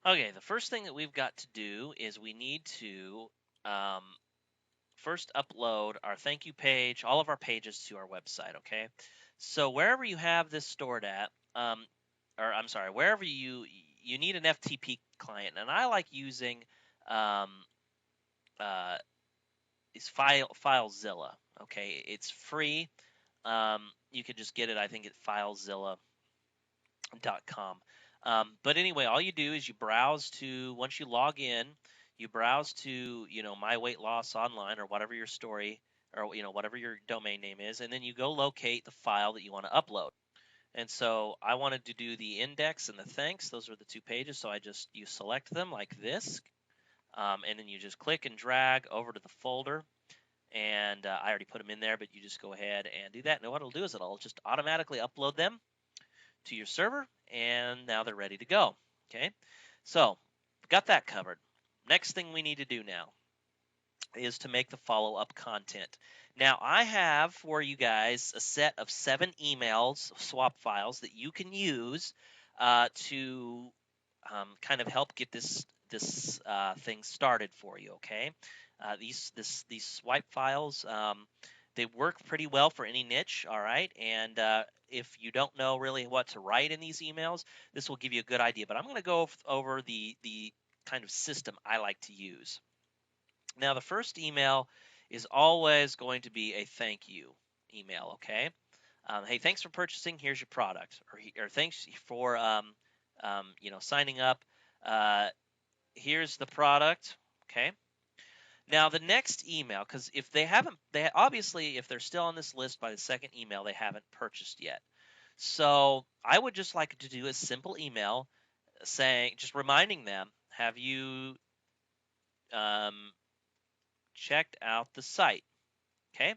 Okay, the first thing that we've got to do is we need to um, first upload our thank you page, all of our pages to our website. Okay, so wherever you have this stored at, or I'm sorry, wherever you need an FTP client, and I like using um, uh, is FileZilla. Okay, it's free. You can just get it, I think, at FileZilla.com. But anyway, all you do is you browse to once you log in, you browse to My Weight Loss Online or whatever your story or whatever your domain name is, and then you go locate the file that you want to upload. And so I wanted to do the index and the thanks. Those are the two pages. So you select them like this, and then you just click and drag over to the folder. And I already put them in there, but you just go ahead and do that. And what it'll do is it'll just automatically upload them to your server, and now they're ready to go. Okay, so got that covered. Next thing we need to do now is to make the follow-up content. Now I have for you guys a set of 7 emails, swap files that you can use to kind of help get this thing started for you. Okay, these swipe files, they work pretty well for any niche. All right, and if you don't know really what to write in these emails, this will give you a good idea. But I'm going to go over the kind of system I like to use. Now, the first email is always going to be a thank you email. Okay, hey, thanks for purchasing. Here's your product, or thanks for signing up. Uh, Here's the product. Okay. Now the next email, because if they haven't, they obviously if they're still on this list by the second email, they haven't purchased yet. So I would just like to do a simple email saying, just reminding them, have you um, checked out the site? Okay.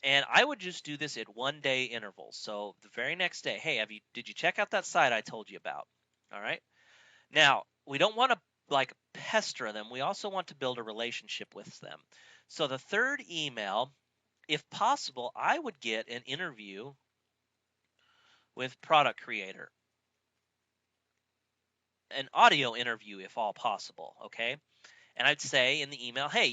And I would just do this at 1 day intervals. So the very next day, hey, did you check out that site I told you about? All right. Now, we don't want to like pester them. We also want to build a relationship with them. So the third email, if possible, I would get an interview with product creator, an audio interview if all possible, okay? And I'd say in the email, hey,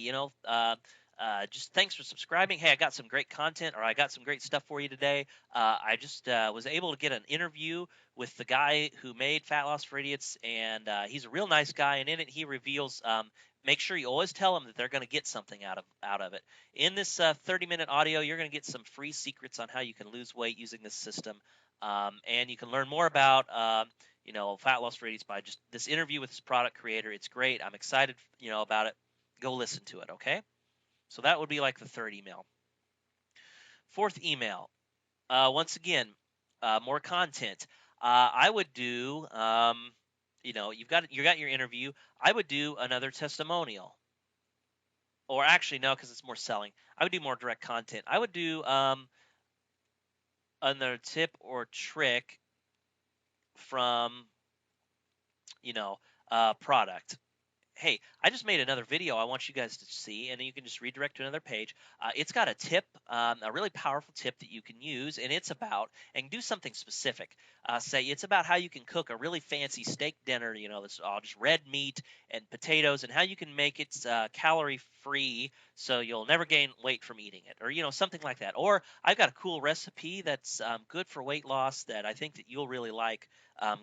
just thanks for subscribing. Hey, I got some great content, or I got some great stuff for you today. I just was able to get an interview with the guy who made Fat Loss for Idiots, and he's a real nice guy. And in it, he reveals. Make sure you always tell them that they're going to get something out of it. In this 30-minute audio, you're going to get some free secrets on how you can lose weight using this system, and you can learn more about Fat Loss for Idiots by just this interview with this product creator. It's great. I'm excited, about it. Go listen to it, okay? So that would be like the third email. Fourth email, once again, more content. I would do, you got your interview. I would do another testimonial, or actually no, because it's more selling. I would do more direct content. I would do another tip or trick from product. Hey, I just made another video I want you guys to see, and you can just redirect to another page. It's got a tip, a really powerful tip that you can use, and it's about, and do something specific. Say it's about how you can cook a really fancy steak dinner, that's all just red meat and potatoes, and how you can make it calorie free so you'll never gain weight from eating it, or something like that. Or I've got a cool recipe that's good for weight loss that I think that you'll really like.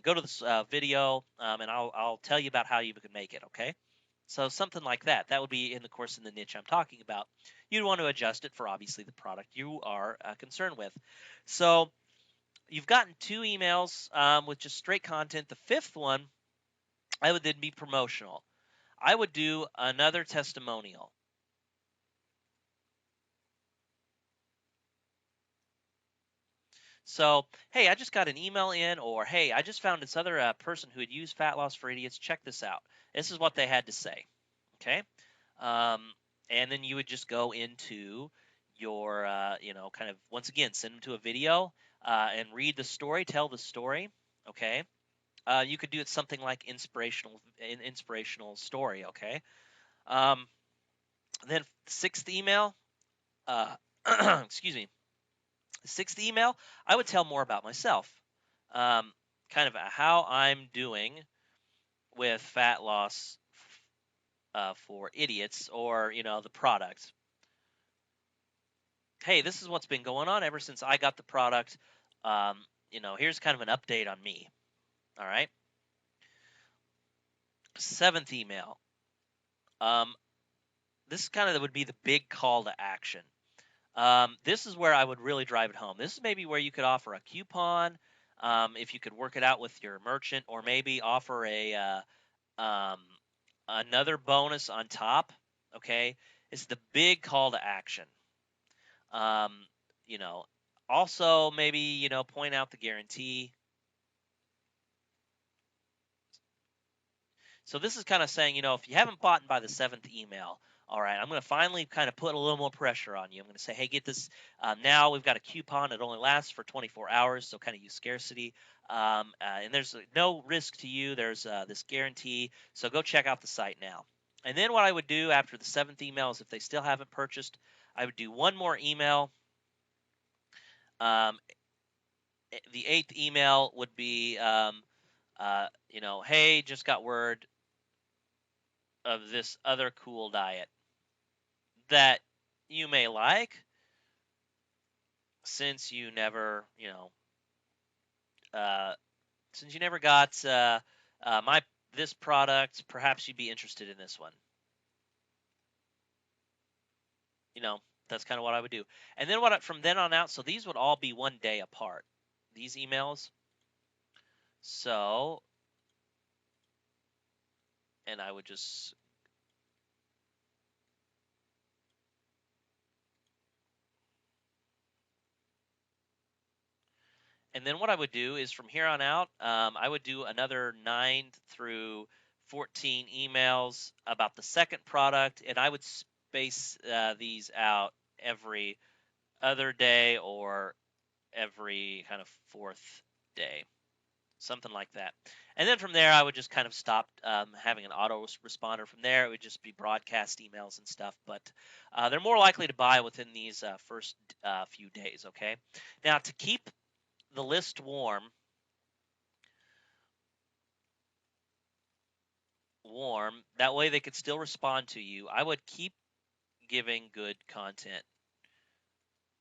Go to this video, and I'll tell you about how you can make it. Okay. So something like that. That would be in the niche I'm talking about. You'd want to adjust it for obviously the product you are concerned with. So you've gotten 2 emails with just straight content. The fifth one, I would then be promotional. I would do another testimonial. So, hey, I just got an email in, or hey, I just found this other person who had used Fat Loss for Idiots. Check this out. This is what they had to say. Okay. And then you would just go into your, kind of once again, send them to a video and read the story, tell the story. Okay. You could do it something like inspirational story. Okay. Then sixth email, excuse me, sixth email, I would tell more about myself, kind of how I'm doing with fat loss for idiots, or the product. Hey, this is what's been going on ever since I got the product. Here's kind of an update on me. All right. Seventh email. This kind of would be the big call to action. This is where I would really drive it home. This is maybe where you could offer a coupon, if you could work it out with your merchant, or maybe offer um, another bonus on top. Okay, it's the big call to action. Um, you know, Also maybe point out the guarantee. So this is kind of saying, if you haven't bought by the seventh email, all right, I'm going to finally kind of put a little more pressure on you. I'm going to say, hey, get this. Now we've got a coupon. It only lasts for 24 hours, so kind of use scarcity. And there's no risk to you. There's this guarantee. So go check out the site now. And then what I would do after the seventh email is, if they still haven't purchased, I would do one more email. Um, the eighth email would be, hey, just got word of this other cool diet that you may like, since you never, since you never got my this product, perhaps you'd be interested in this one. That's kind of what I would do. And then from then on out, so these would all be 1 day apart, these emails. So, and I would just And then what I would do is, from here on out, I would do another 9 through 14 emails about the second product, and I would space these out every other day, or every kind of fourth day, something like that. And then from there, I would just kind of stop having an autoresponder. From there, it would just be broadcast emails and stuff, but they're more likely to buy within these first few days, okay? Now, to keep the list warm, that way they could still respond to you, I would keep giving good content.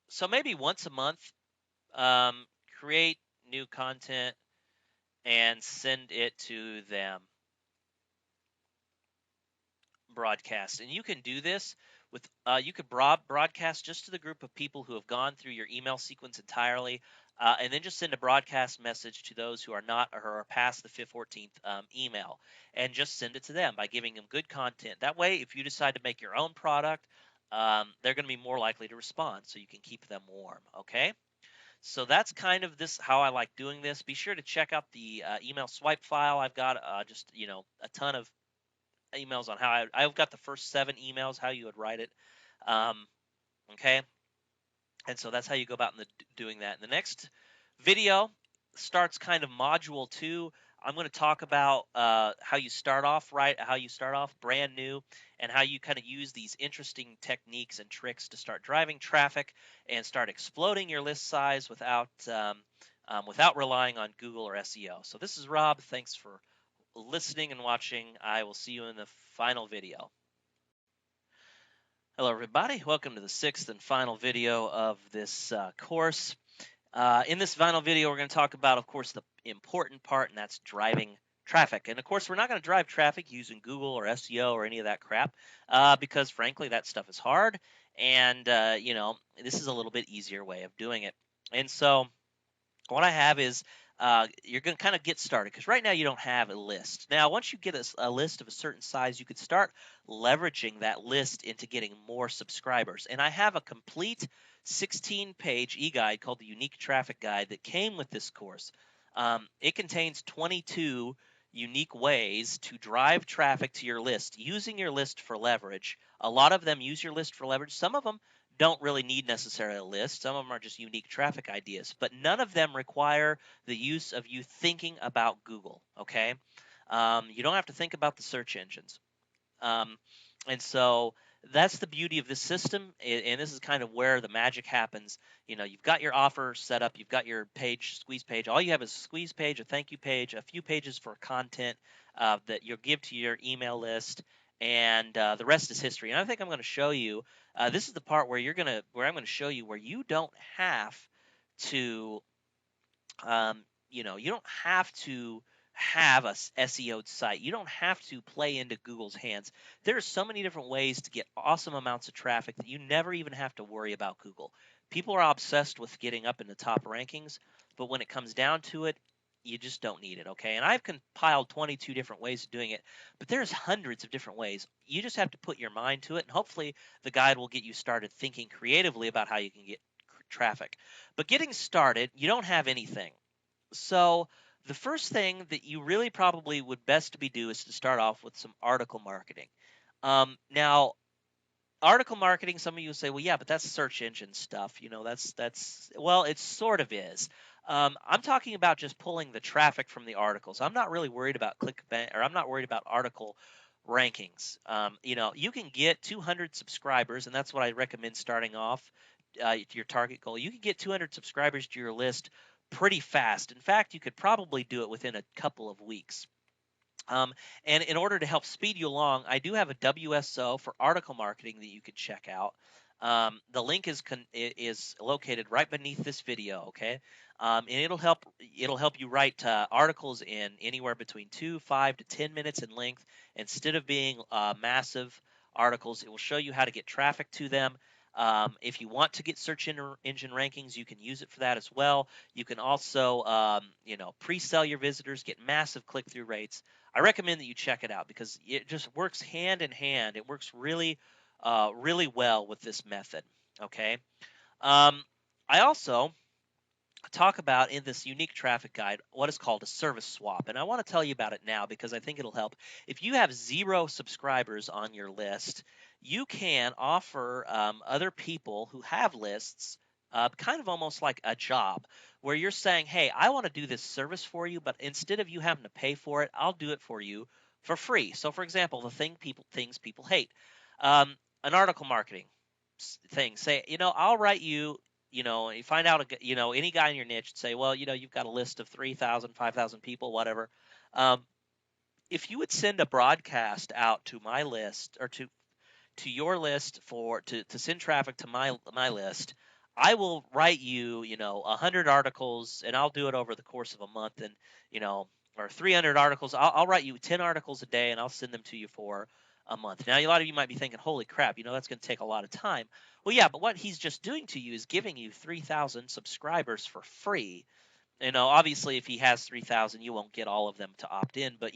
So maybe once a month, create new content and send it to them. Broadcast. And you can do this with, you could broadcast just to the group of people who have gone through your email sequence entirely, and then just send a broadcast message to those who are not, or are past the 14th email, and just send it to them by giving them good content. That way, if you decide to make your own product, they're going to be more likely to respond, so you can keep them warm. Okay. So that's kind of how I like doing this. Be sure to check out the email swipe file. I've got just a ton of emails on how I've got the first 7 emails, how you would write it. Okay. And so that's how you go about doing that. And the next video starts kind of module 2. I'm going to talk about how you start off right, how you start off brand new, and how you kind of use these interesting techniques and tricks to start driving traffic and start exploding your list size without relying on Google or SEO. So this is Rob. Thanks for listening and watching. I will see you in the final video. Hello, everybody. Welcome to the 6th and final video of this course. In this final video, we're going to talk about, of course, the important part, and that's driving traffic. And of course, we're not going to drive traffic using Google or SEO or any of that crap, because frankly, that stuff is hard. And, this is a little bit easier way of doing it. And so what I have is, you're going to kind of get started, because right now you don't have a list. Now, once you get a list of a certain size, you could start leveraging that list into getting more subscribers. And I have a complete 16-page e-guide called the Unique Traffic Guide that came with this course. It contains 22 unique ways to drive traffic to your list using your list for leverage. A lot of them use your list for leverage. Some of them don't really need necessarily a list. Some of them are just unique traffic ideas, but none of them require the use of you thinking about Google. Okay. You don't have to think about the search engines. And so that's the beauty of this system. And this is kind of where the magic happens. You've got your offer set up. You've got your page, squeeze page. All you have is a squeeze page, a thank you page, a few pages for content, that you'll give to your email list, and the rest is history. And I think I'm going to show you. This is the part where I'm going to show you where you don't have to you don't have to have a SEO site. You don't have to play into Google's hands. There are so many different ways to get awesome amounts of traffic that you never even have to worry about Google. People are obsessed with getting up in the top rankings, but when it comes down to it, you just don't need it, okay? And I've compiled 22 different ways of doing it, but there's hundreds of different ways. You just have to put your mind to it, and hopefully the guide will get you started thinking creatively about how you can get traffic. But getting started, you don't have anything. So the first thing that you really probably would best to be do is to start off with some article marketing. Now, article marketing, some of you will say, well, yeah, but that's search engine stuff. That's well, it sort of is. I'm talking about just pulling the traffic from the articles. I'm not really worried about clickbait, or I'm not worried about article rankings. You can get 200 subscribers, and that's what I recommend starting off. Your target goal. You can get 200 subscribers to your list pretty fast. In fact, you could probably do it within a couple of weeks. Um, and in order to help speed you along, I do have a WSO for article marketing that you can check out. The link is located right beneath this video. Okay, and it'll help you write articles in anywhere between 5 to 10 minutes in length. Instead of being massive articles, it will show you how to get traffic to them. If you want to get search engine rankings, you can use it for that as well. You can also, pre-sell your visitors, get massive click-through rates. I recommend that you check it out because it just works hand in hand. It works really well with this method. Okay. Um, I also talk about in this unique traffic guide what is called a service swap. And I want to tell you about it now because I think it'll help. If you have 0 subscribers on your list, you can offer other people who have lists kind of almost like a job where you're saying, hey, I want to do this service for you, but instead of you having to pay for it, I'll do it for you for free. So, for example, things people hate, an article marketing thing. Say, I'll write you, you find out, any guy in your niche and say, well, you've got a list of 3,000, 5,000 people, whatever. Um, if you would send a broadcast out to my list or to your list to send traffic to my list, I will write you, 100 articles, and I'll do it over the course of a month, and or 300 articles. I'll write you 10 articles a day, and I'll send them to you for a month. Now, a lot of you might be thinking, holy crap, that's going to take a lot of time. Well, yeah, but what he's just doing to you is giving you 3,000 subscribers for free. Obviously, if he has 3,000, you won't get all of them to opt in, but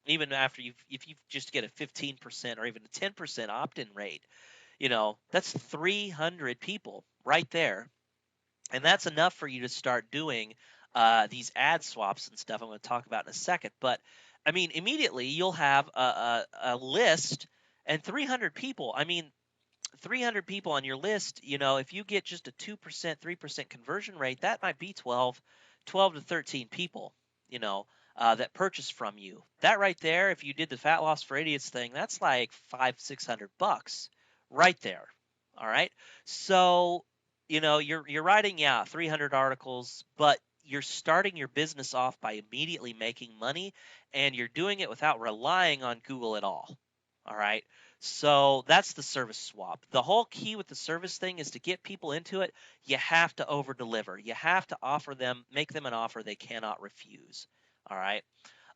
even after if you just get a 15% or even a 10% opt-in rate, that's 300 people right there, and that's enough for you to start doing these ad swaps and stuff I'm going to talk about in a second. But I mean, immediately you'll have a list and 300 people. I mean, 300 people on your list, if you get just a 2%, 3% conversion rate, that might be 12 to 13 people, that purchase from you. That right there, if you did the Fat Loss for Idiots thing, that's like $500-600 right there. All right. So, you're writing, 300 articles, but you're starting your business off by immediately making money, and you're doing it without relying on Google at all. All right. So that's the service swap. The whole key with the service thing is to get people into it. You have to over deliver. You have to make them an offer they cannot refuse. All right.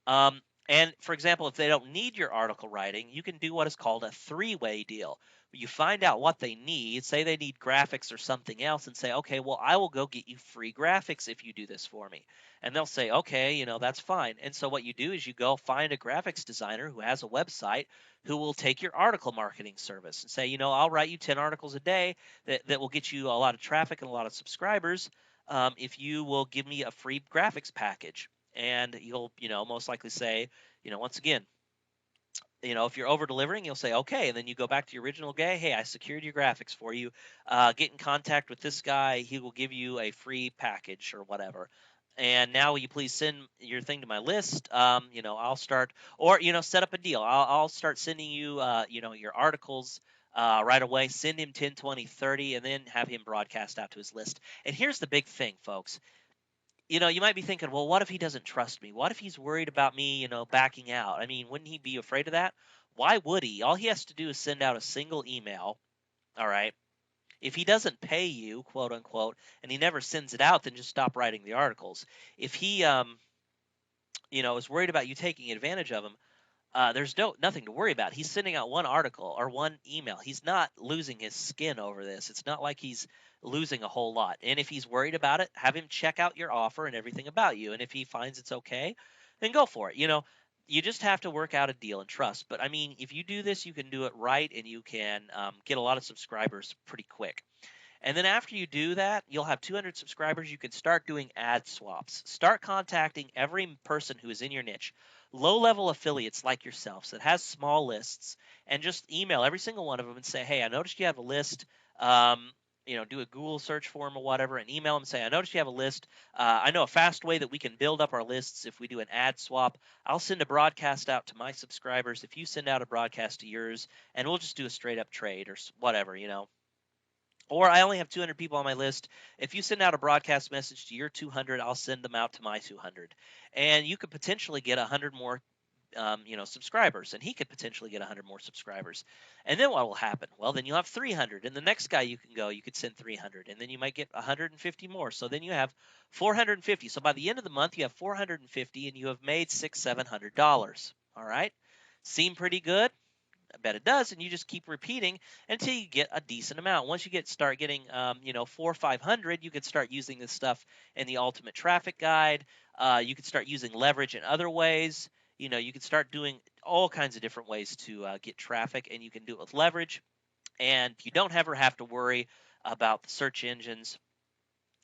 And for example, if they don't need your article writing, you can do what is called a 3-way deal. You find out what they need, say they need graphics or something else, and say, okay, well, I will go get you free graphics if you do this for me. And they'll say, okay, that's fine. And so what you do is you go find a graphics designer who has a website who will take your article marketing service and say, I'll write you 10 articles a day that will get you a lot of traffic and a lot of subscribers if you will give me a free graphics package. And you'll, most likely say, once again, if you're over delivering, you'll say, okay. And then you go back to your original guy. Hey, I secured your graphics for you. Get in contact with this guy. He will give you a free package or whatever. And now will you please send your thing to my list? I'll start, or, set up a deal. I'll start sending you, your articles right away. Send him 10, 20, 30, and then have him broadcast out to his list. And here's the big thing, folks. you might be thinking, well, what if he doesn't trust me? What if he's worried about me, backing out? I mean, wouldn't he be afraid of that? Why would he? All he has to do is send out a single email. All right. If he doesn't pay you, quote unquote, and he never sends it out, then just stop writing the articles. If he, is worried about you taking advantage of him, there's nothing to worry about. He's sending out one article or one email. He's not losing his skin over this. It's not like he's losing a whole lot. And if he's worried about it, have him check out your offer and everything about you. And if he finds it's okay, then go for it. You just have to work out a deal and trust. But I mean, if you do this, you can do it right, and you can get a lot of subscribers pretty quick. And then after you do that, you'll have 200 subscribers. You can start doing ad swaps. Start contacting every person who is in your niche. Low level affiliates like yourselves that has small lists, and just email every single one of them and say, hey, I noticed you have a list. Do a Google search for them or whatever, and email them and say, I noticed you have a list. I know a fast way that we can build up our lists if we do an ad swap. I'll send a broadcast out to my subscribers if you send out a broadcast to yours, and we'll just do a straight up trade or whatever. Or I only have 200 people on my list. If you send out a broadcast message to your 200, I'll send them out to my 200. And you could potentially get 100 more subscribers, and he could potentially get 100 more subscribers. And then what will happen? Well, then you'll have 300, and the next guy you could send 300, and then you might get 150 more. So then you have 450. So by the end of the month, you have 450, and you have made $700. All right, seem pretty good? I bet it does, and you just keep repeating until you get a decent amount. Once you start getting, 400 or 500, you can start using this stuff in the Ultimate Traffic Guide. You can start using leverage in other ways. You can start doing all kinds of different ways to get traffic, and you can do it with leverage. And you don't ever have to worry about the search engines.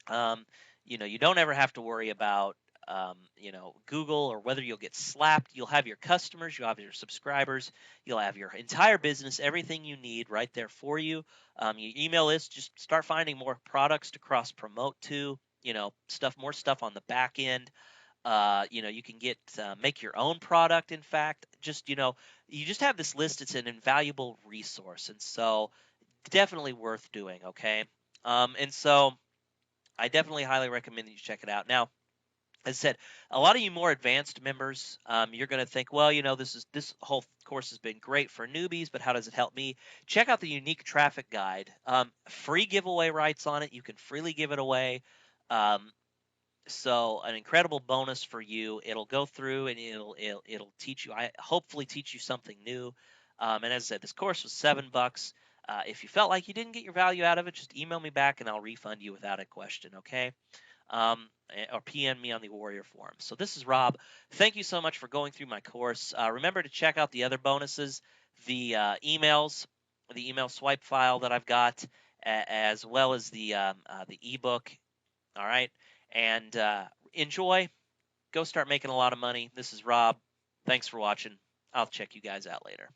Um, you don't ever have to worry about Google or whether you'll get slapped. You'll have your customers, you'll have your subscribers, you'll have your entire business, everything you need right there for you. Your email list, just start finding more products to cross promote to. More stuff on the back end. You can make your own product. In fact, you just have this list. It's an invaluable resource, and so definitely worth doing. Okay, and so I definitely highly recommend that you check it out. Now, as I said, a lot of you more advanced members, you're going to think, well, this whole course has been great for newbies, but how does it help me? Check out the unique traffic guide. Free giveaway rights on it. You can freely give it away. Um, so an incredible bonus for you. It'll go through and it'll teach you. I hopefully teach you something new. And as I said, this course was $7. If you felt like you didn't get your value out of it, just email me back and I'll refund you without a question. Okay. Or PM me on the Warrior Forum. So this is Rob. Thank you so much for going through my course. Remember to check out the other bonuses, the emails, the email swipe file that I've got, as well as the ebook. All right, and enjoy. Go start making a lot of money. This is Rob. Thanks for watching. I'll check you guys out later.